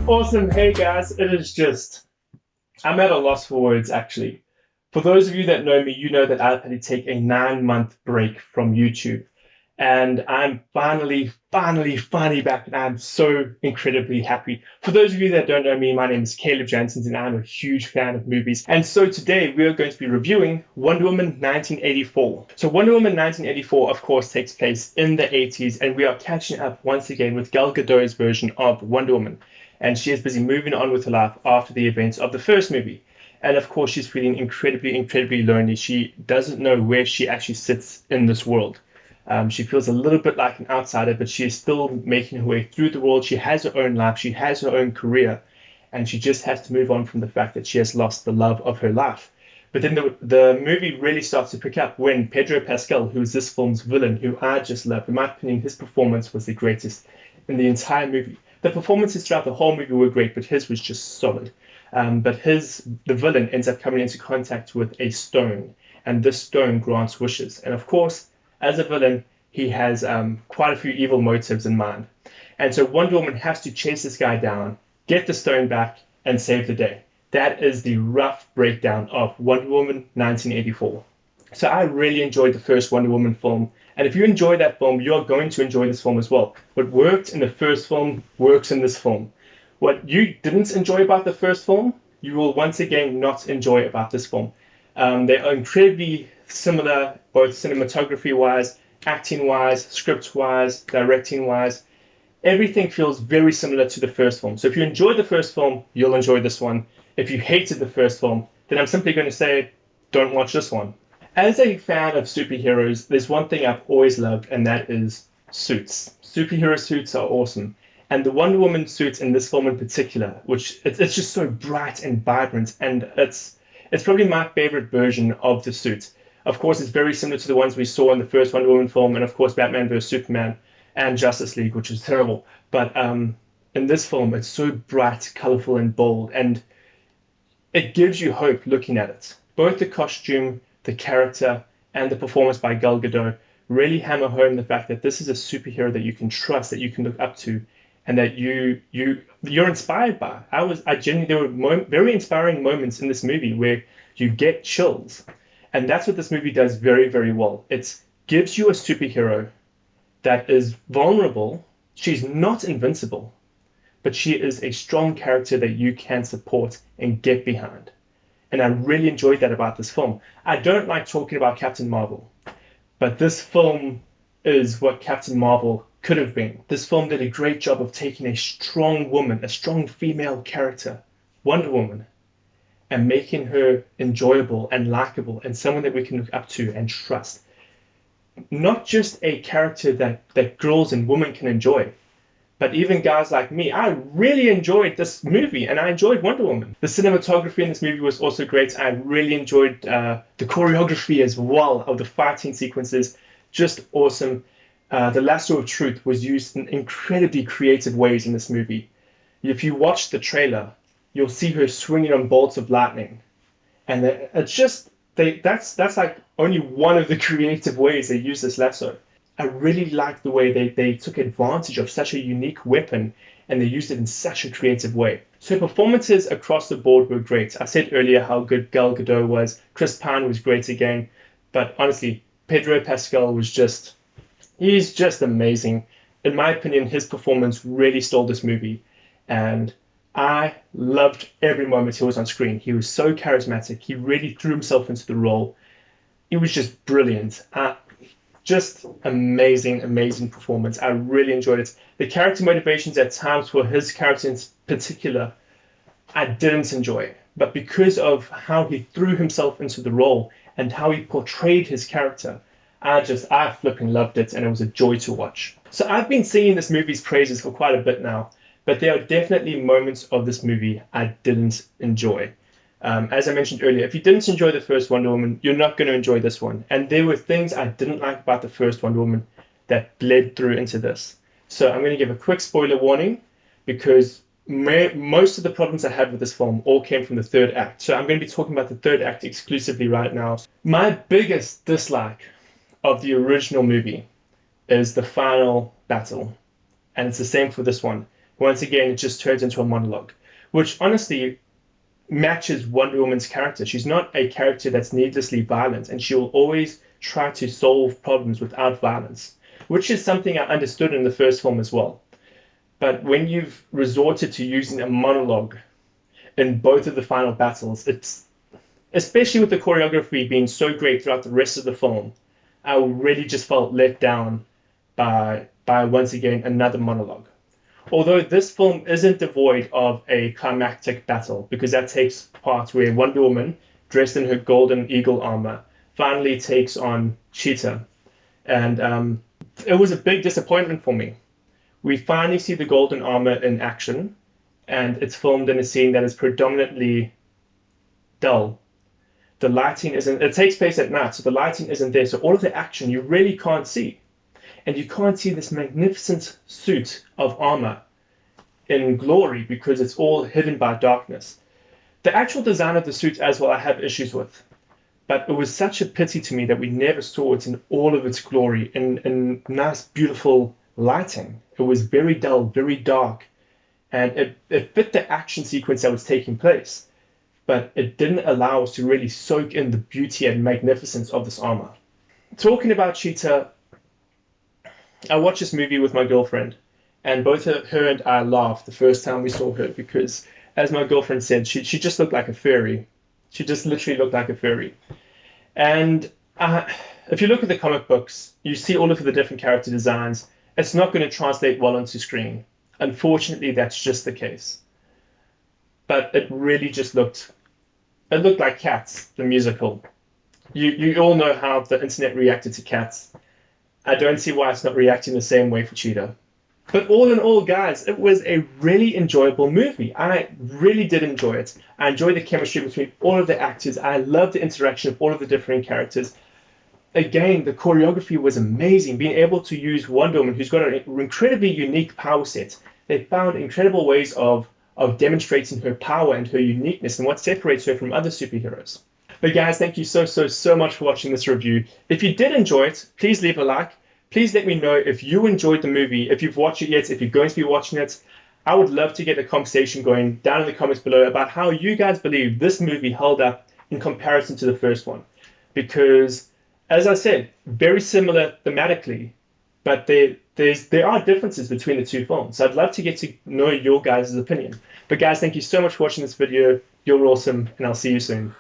Awesome. Hey guys, I'm at a loss for words actually. For those of you that know me, you know that I've had to take a 9 month break from YouTube. And I'm finally back, and I'm so incredibly happy. For those of you that don't know me, my name is Caleb Janssens, and I'm a huge fan of movies. And so today we are going to be reviewing Wonder Woman 1984. So Wonder Woman 1984, of course, takes place in the 80s, and we are catching up once again with Gal Gadot's version of Wonder Woman. And she is busy moving on with her life after the events of the first movie. And of course, she's feeling incredibly lonely. She doesn't know where she actually sits in this world. She feels a little bit like an outsider, but she is still making her way through the world. She has her own life, she has her own career, and she just has to move on from the fact that she has lost the love of her life. But then the movie really starts to pick up when Pedro Pascal, who is this film's villain, who I just love, in my opinion, his performance was the greatest in the entire movie. The performances throughout the whole movie were great, but his was just solid. But the villain ends up coming into contact with a stone, and this stone grants wishes. And of course, as a villain, he has quite a few evil motives in mind. And so Wonder Woman has to chase this guy down, get the stone back, and save the day. That is the rough breakdown of Wonder Woman 1984. So I really enjoyed the first Wonder Woman film. And if you enjoy that film, you're going to enjoy this film as well. What worked in the first film works in this film. What you didn't enjoy about the first film, you will once again not enjoy about this film. They are incredibly similar, both cinematography-wise, acting-wise, script-wise, directing-wise. Everything feels very similar to the first film. So if you enjoyed the first film, you'll enjoy this one. If you hated the first film, then I'm simply going to say, don't watch this one. As a fan of superheroes, there's one thing I've always loved, and that is suits. Superhero suits are awesome. And the Wonder Woman suit in this film in particular, which it's just so bright and vibrant, and it's probably my favorite version of the suit. Of course, it's very similar to the ones we saw in the first Wonder Woman film, and of course, Batman vs. Superman and Justice League, which is terrible. But in this film, it's so bright, colorful, and bold, and it gives you hope looking at it. Both the costume, the character, and the performance by Gal Gadot really hammer home the fact that this is a superhero that you can trust, that you can look up to, and that you're inspired by. There were very inspiring moments in this movie where you get chills, and that's what this movie does very well. It gives you a superhero that is vulnerable. She's not invincible, but she is a strong character that you can support and get behind. And I really enjoyed that about this film. I don't like talking about Captain Marvel, but this film is what Captain Marvel could have been. This film did a great job of taking a strong woman, a strong female character, Wonder Woman, and making her enjoyable and likable and someone that we can look up to and trust. Not just a character that girls and women can enjoy, but even guys like me. I really enjoyed this movie, and I enjoyed Wonder Woman. The cinematography in this movie was also great. I really enjoyed the choreography as well of the fighting sequences. Just awesome. The lasso of truth was used in incredibly creative ways in this movie. If you watch the trailer, you'll see her swinging on bolts of lightning, and that's like only one of the creative ways they use this lasso. I really liked the way they took advantage of such a unique weapon, and they used it in such a creative way. So performances across the board were great. I said earlier how good Gal Gadot was. Chris Pine was great again, but honestly, Pedro Pascal he's just amazing. In my opinion, his performance really stole this movie, and I loved every moment he was on screen. He was so charismatic. He really threw himself into the role. It was just brilliant. Just amazing performance. I really enjoyed it. The character motivations at times for his character in particular, I didn't enjoy. But because of how he threw himself into the role and how he portrayed his character, I flipping loved it, and it was a joy to watch. So I've been singing this movie's praises for quite a bit now, but there are definitely moments of this movie I didn't enjoy. As I mentioned earlier, if you didn't enjoy the first Wonder Woman, you're not going to enjoy this one. And there were things I didn't like about the first Wonder Woman that bled through into this. So I'm going to give a quick spoiler warning, because most of the problems I had with this film all came from the third act. So I'm going to be talking about the third act exclusively right now. My biggest dislike of the original movie is the final battle. And it's the same for this one. Once again, it just turns into a monologue, which honestly matches Wonder Woman's character. She's not a character that's needlessly violent, and she will always try to solve problems without violence, which is something I understood in the first film as well. But when you've resorted to using a monologue in both of the final battles, it's especially with the choreography being so great throughout the rest of the film, I really just felt let down by once again another monologue. Although this film isn't devoid of a climactic battle, because that takes part where Wonder Woman, dressed in her golden eagle armor, finally takes on Cheetah. And it was a big disappointment for me. We finally see the golden armor in action, and it's filmed in a scene that is predominantly dull. The lighting isn't, it takes place at night, so the lighting isn't there, so all of the action you really can't see. And you can't see this magnificent suit of armor in glory because it's all hidden by darkness. The actual design of the suit as well I have issues with, but it was such a pity to me that we never saw it in all of its glory, in nice, beautiful lighting. It was very dull, very dark, and it fit the action sequence that was taking place, but it didn't allow us to really soak in the beauty and magnificence of this armor. Talking about Cheetah, I watched this movie with my girlfriend, and both her and I laughed the first time we saw her because, as my girlfriend said, she just looked like a fairy. She just literally looked like a fairy. And if you look at the comic books, you see all of the different character designs. It's not going to translate well onto screen. Unfortunately, that's just the case. But it really just looked like Cats, the musical. You all know how the internet reacted to Cats. I don't see why it's not reacting the same way for Cheetah. But all in all, guys, it was a really enjoyable movie. I really did enjoy it. I enjoyed the chemistry between all of the actors. I loved the interaction of all of the different characters. Again, the choreography was amazing. Being able to use Wonder Woman, who's got an incredibly unique power set. They found incredible ways of demonstrating her power and her uniqueness and what separates her from other superheroes. But guys, thank you so much for watching this review. If you did enjoy it, please leave a like. Please let me know if you enjoyed the movie, if you've watched it yet, if you're going to be watching it. I would love to get a conversation going down in the comments below about how you guys believe this movie held up in comparison to the first one. Because, as I said, very similar thematically, but there are differences between the two films. So I'd love to get to know your guys' opinion. But guys, thank you so much for watching this video. You're awesome, and I'll see you soon.